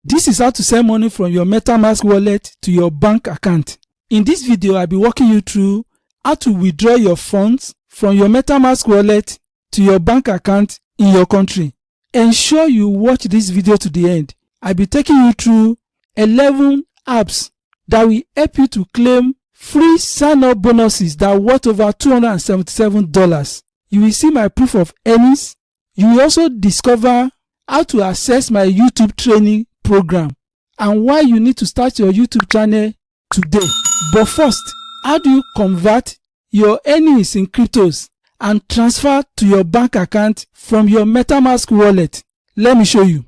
This is how to send money from your MetaMask wallet to your bank account. In this video, I'll be walking you through how to withdraw your funds from your MetaMask wallet to your bank account in your country. Ensure you watch this video to the end. I'll be taking you through 11 apps that will help you to claim free sign-up bonuses that are worth over $277. You will see my proof of earnings. You will also discover how to access my YouTube training program and why you need to start your YouTube channel today. But first, how do you convert your earnings in cryptos and transfer to your bank account from your MetaMask wallet? Let me show you.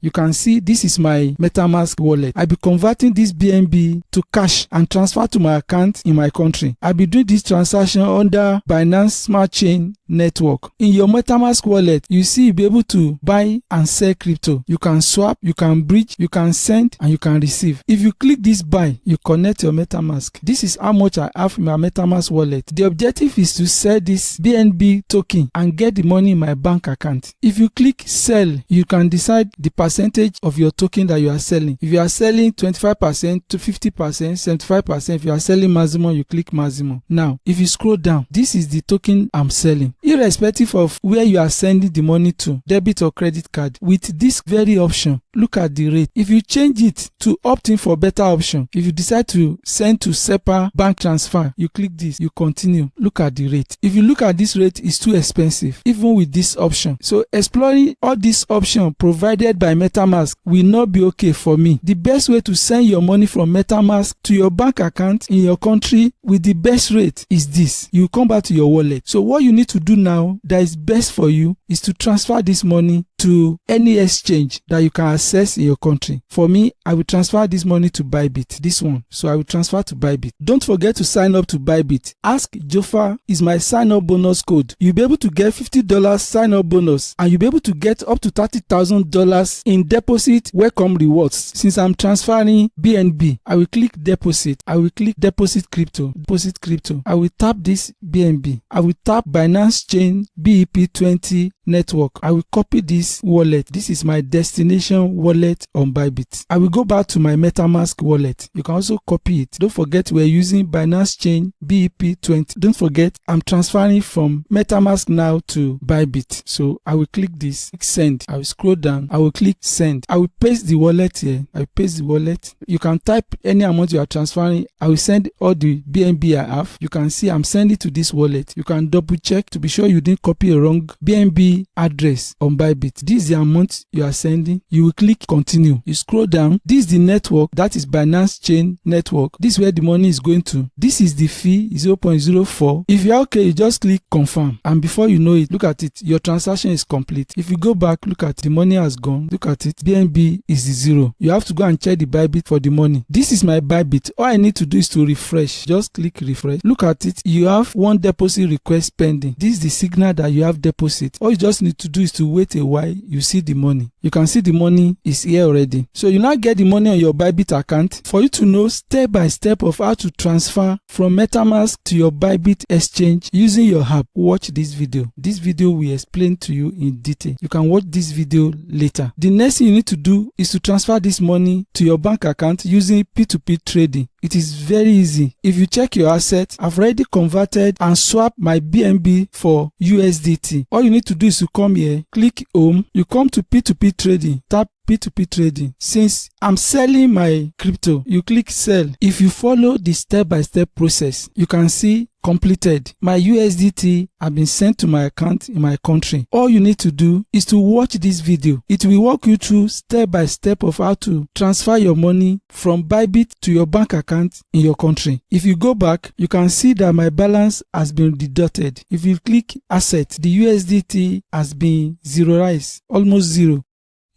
You can see this is my MetaMask wallet. I'll be converting this BNB to cash and transfer to my account in my country. I'll be doing this transaction under Binance Smart Chain network. In your MetaMask wallet, you see you'll be able to buy and sell crypto. You can swap, you can bridge, you can send, and you can receive. If you click this buy, you connect your MetaMask. This is how much I have in my MetaMask wallet. The objective is to sell this BNB token and get the money in my bank account. If you click sell, you can decide the percentage of your token that you are selling. If you are selling 25% to 50%, 75%, if you are selling maximum, you click maximum. Now, if you scroll down, this is the token I'm selling. Irrespective of where you are sending the money to, debit or credit card, with this very option, look at the rate. If you change it to opt in for better option, if you decide to send to SEPA bank transfer, you click this, you continue, look at the rate. If you look at this rate, it's too expensive, even with this option. So exploring all these options provided by MetaMask will not be okay for me. The best way to send your money from MetaMask to your bank account in your country with the best rate is this. You come back to your wallet. So what you need to do now that is best for you is to transfer this money to any exchange that you can access in your country. For me, I will transfer this money to Bybit, this one. So I will transfer to Bybit. Don't forget to sign up to Bybit. Ask JOFA is my sign-up bonus code. You'll be able to get $50 sign-up bonus and you'll be able to get up to $30,000 in deposit welcome rewards. Since I'm transferring BNB, I will click deposit. I will click deposit crypto. Deposit crypto. I will tap this BNB. I will tap Binance Chain BEP20 network. I will copy this wallet. This is my destination wallet on Bybit. I will go back to my MetaMask wallet. You can also copy it. Don't forget we're using Binance Chain BEP20. Don't forget I'm transferring from MetaMask now to Bybit. So I will click this, click send. I will scroll down. I will click send. I will paste the wallet here. I will paste the wallet. You can type any amount you are transferring. I will send all the BNB I have. You can see I'm sending to this wallet. You can double check to be sure you didn't copy a wrong BNB address on Bybit. This is the amount you are sending. You will click continue. You scroll down. This is the network, that is Binance Chain network. This is where the money is going to. This is the fee, 0.04. If you're okay, you just click confirm, and before you know it, look at it, your transaction is complete. If you go back, look at the money has gone. Look at it, BNB is 0. You have to go and check the Bybit for the money. This is my Bybit. All I need to do is to refresh. Just click refresh. Look at it, you have one deposit request pending. This is the signal that you have deposit. All you just need to do is to wait a while. You see the money. You can see the money is here already. So you now get the money on your Bybit account. For you to know step by step of how to transfer from MetaMask to your Bybit exchange using your app, watch this video. This video will explain to you in detail. You can watch this video later. The next thing you need to do is to transfer this money to your bank account using P2P trading. It is very easy. If you check your assets, I've already converted and swapped my BNB for USDT. All you need to do is to come here, click home, you come to P2P trading, tap P2P trading. Since I'm selling my crypto, you click sell. If you follow the step-by-step process, you can see completed. My USDT have been sent to my account in my country. All you need to do is to watch this video. It will walk you through step by step of how to transfer your money from Bybit to your bank account in your country. If you go back, you can see that my balance has been deducted. If you click asset, the USDT has been zeroized, almost zero.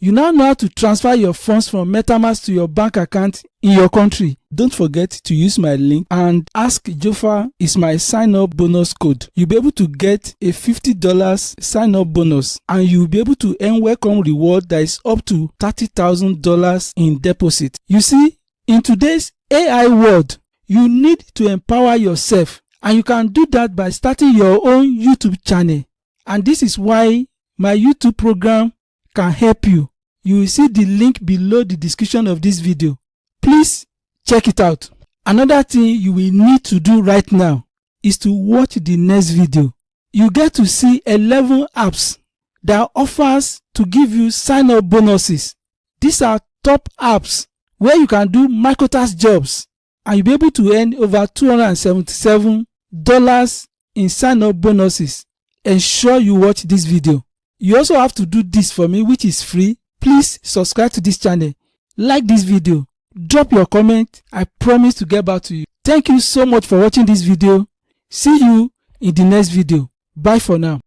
You now know how to transfer your funds from MetaMask to your bank account in your country. Don't forget to use my link and ask JOFA is my sign-up bonus code. You'll be able to get a $50 sign-up bonus and you'll be able to earn welcome reward that is up to $30,000 in deposit. You see, in today's AI world, you need to empower yourself, and you can do that by starting your own YouTube channel. And this is why my YouTube program can help you. You will see the link below the description of this video. Please check it out. Another thing you will need to do right now is to watch the next video. You get to see 11 apps that offers to give you sign-up bonuses. These are top apps where you can do microtask jobs and you'll be able to earn over $277 in sign-up bonuses. Ensure you watch this video. You also have to do this for me, which is free. Please subscribe to this channel, like this video, drop your comment. I promise to get back to you. Thank you so much for watching this video. See you in the next video. Bye for now.